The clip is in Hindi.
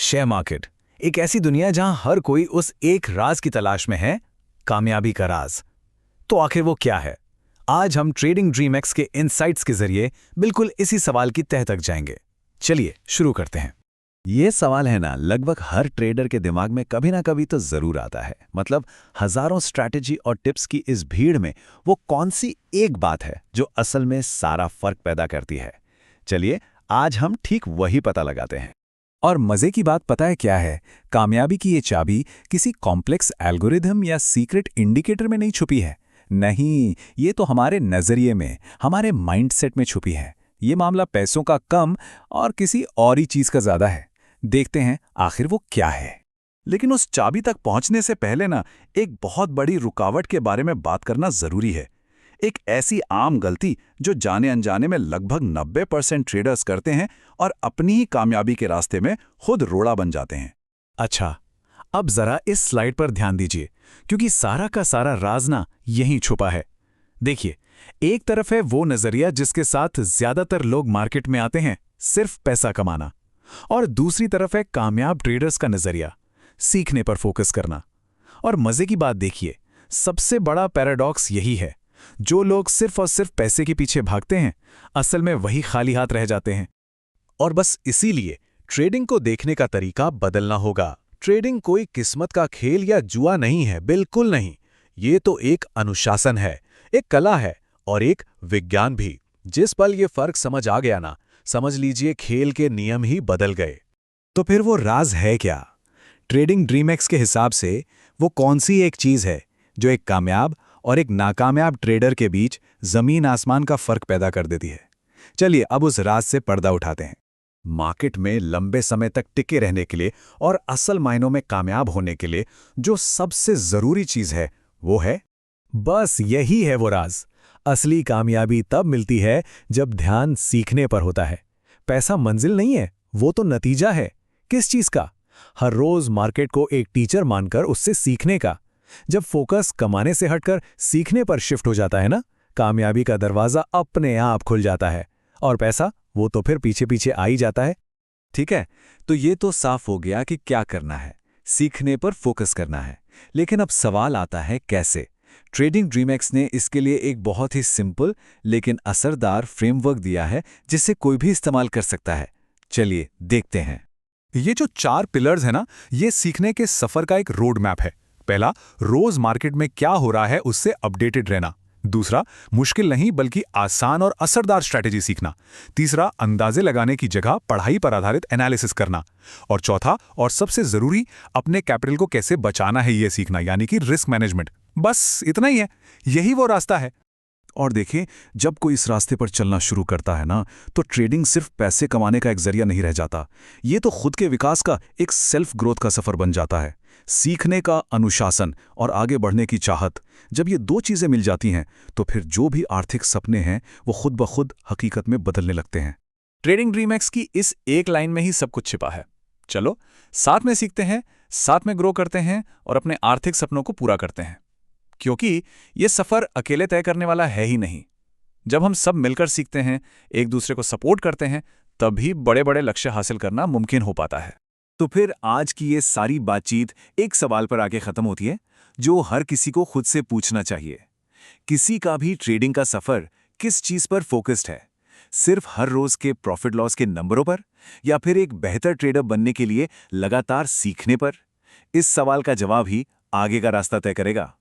शेयर मार्केट एक ऐसी दुनिया जहां हर कोई उस एक राज की तलाश में है, कामयाबी का राज। तो आखिर वो क्या है? आज हम ट्रेडिंग ड्रीम एक्स के इनसाइट्स के जरिए बिल्कुल इसी सवाल की तह तक जाएंगे। चलिए शुरू करते हैं। ये सवाल है ना, लगभग हर ट्रेडर के दिमाग में कभी ना कभी तो जरूर आता है। मतलब हजारों स्ट्रैटेजी और टिप्स की इस भीड़ में वो कौन सी एक बात है जो असल में सारा फर्क पैदा करती है। चलिए आज हम ठीक वही पता लगाते हैं। और मजे की बात पता है क्या है? कामयाबी की ये चाबी किसी कॉम्प्लेक्स एल्गोरिथम या सीक्रेट इंडिकेटर में नहीं छुपी है। नहीं, ये तो हमारे नजरिए में, हमारे माइंडसेट में छुपी है। ये मामला पैसों का कम और किसी और ही चीज का ज्यादा है। देखते हैं आखिर वो क्या है। लेकिन उस चाबी तक पहुंचने से पहले ना, एक बहुत बड़ी रुकावट के बारे में बात करना जरूरी है। एक ऐसी आम गलती जो जाने अनजाने में लगभग 90% ट्रेडर्स करते हैं और अपनी ही कामयाबी के रास्ते में खुद रोड़ा बन जाते हैं। अच्छा, अब जरा इस स्लाइड पर ध्यान दीजिए, क्योंकि सारा का सारा राज ना यहीं छुपा है। देखिए, एक तरफ है वो नजरिया जिसके साथ ज्यादातर लोग मार्केट में आते हैं, सिर्फ पैसा कमाना। और दूसरी तरफ है कामयाब ट्रेडर्स का नजरिया, सीखने पर फोकस करना। और मजे की बात देखिए, सबसे बड़ा पैराडॉक्स यही है, जो लोग सिर्फ और सिर्फ पैसे के पीछे भागते हैं, असल में वही खाली हाथ रह जाते हैं। और बस इसीलिए ट्रेडिंग को देखने का तरीका बदलना होगा। ट्रेडिंग कोई किस्मत का खेल या जुआ नहीं है, बिल्कुल नहीं। ये तो एक अनुशासन है, एक कला है और एक विज्ञान भी। जिस पल ये फर्क समझ आ गया ना, समझ लीजिए खेल के नियम ही बदल गए। तो फिर वो राज है क्या? ट्रेडिंग ड्रीम एक्स के हिसाब से वो कौन सी एक चीज है जो एक कामयाब और एक नाकामयाब ट्रेडर के बीच जमीन आसमान का फर्क पैदा कर देती है? चलिए अब उस राज से पर्दा उठाते हैं। मार्केट में लंबे समय तक टिके रहने के लिए और असल मायनों में कामयाब होने के लिए जो सबसे जरूरी चीज है वो है, बस यही है वो राज। असली कामयाबी तब मिलती है जब ध्यान सीखने पर होता है। पैसा मंजिल नहीं है, वो तो नतीजा है। किस चीज का? हर रोज मार्केट को एक टीचर मानकर उससे सीखने का। जब फोकस कमाने से हटकर सीखने पर शिफ्ट हो जाता है ना, कामयाबी का दरवाजा अपने आप खुल जाता है। और पैसा, वो तो फिर पीछे पीछे आ ही जाता है। ठीक है, तो ये तो साफ हो गया कि क्या करना है, सीखने पर फोकस करना है। लेकिन अब सवाल आता है कैसे। ट्रेडिंग ड्रीम एक्स ने इसके लिए एक बहुत ही सिंपल लेकिन असरदार फ्रेमवर्क दिया है जिसे कोई भी इस्तेमाल कर सकता है। चलिए देखते हैं। ये जो 4 पिलर्स है ना, ये सीखने के सफर का एक रोड मैप है। पहला, रोज मार्केट में क्या हो रहा है उससे अपडेटेड रहना। दूसरा, मुश्किल नहीं बल्कि आसान और असरदार स्ट्रैटेजी सीखना। तीसरा, अंदाजे लगाने की जगह पढ़ाई पर आधारित एनालिसिस करना। और चौथा और सबसे जरूरी, अपने कैपिटल को कैसे बचाना है ये सीखना, यानी कि रिस्क मैनेजमेंट। बस इतना ही है, यही वो रास्ता है। और देखें, जब कोई इस रास्ते पर चलना शुरू करता है ना, तो ट्रेडिंग सिर्फ पैसे कमाने का एक जरिया नहीं रह जाता। ये तो खुद के विकास का एक सेल्फ ग्रोथ का सफर बन जाता है। सीखने का अनुशासन और आगे बढ़ने की चाहत, जब ये दो चीजें मिल जाती हैं तो फिर जो भी आर्थिक सपने हैं वो खुद ब खुद हकीकत में बदलने लगते हैं। ट्रेडिंग ड्रीम एक्स की इस एक लाइन में ही सब कुछ छिपा है। चलो साथ में सीखते हैं, साथ में ग्रो करते हैं और अपने आर्थिक सपनों को पूरा करते हैं। क्योंकि ये सफर अकेले तय करने वाला है ही नहीं। जब हम सब मिलकर सीखते हैं, एक दूसरे को सपोर्ट करते हैं, तभी बड़े बड़े लक्ष्य हासिल करना मुमकिन हो पाता है। तो फिर आज की ये सारी बातचीत एक सवाल पर आके खत्म होती है, जो हर किसी को खुद से पूछना चाहिए। किसी का भी ट्रेडिंग का सफर किस चीज पर फोकस्ड है? सिर्फ हर रोज के प्रॉफिट लॉस के नंबरों पर, या फिर एक बेहतर ट्रेडर बनने के लिए लगातार सीखने पर? इस सवाल का जवाब ही आगे का रास्ता तय करेगा।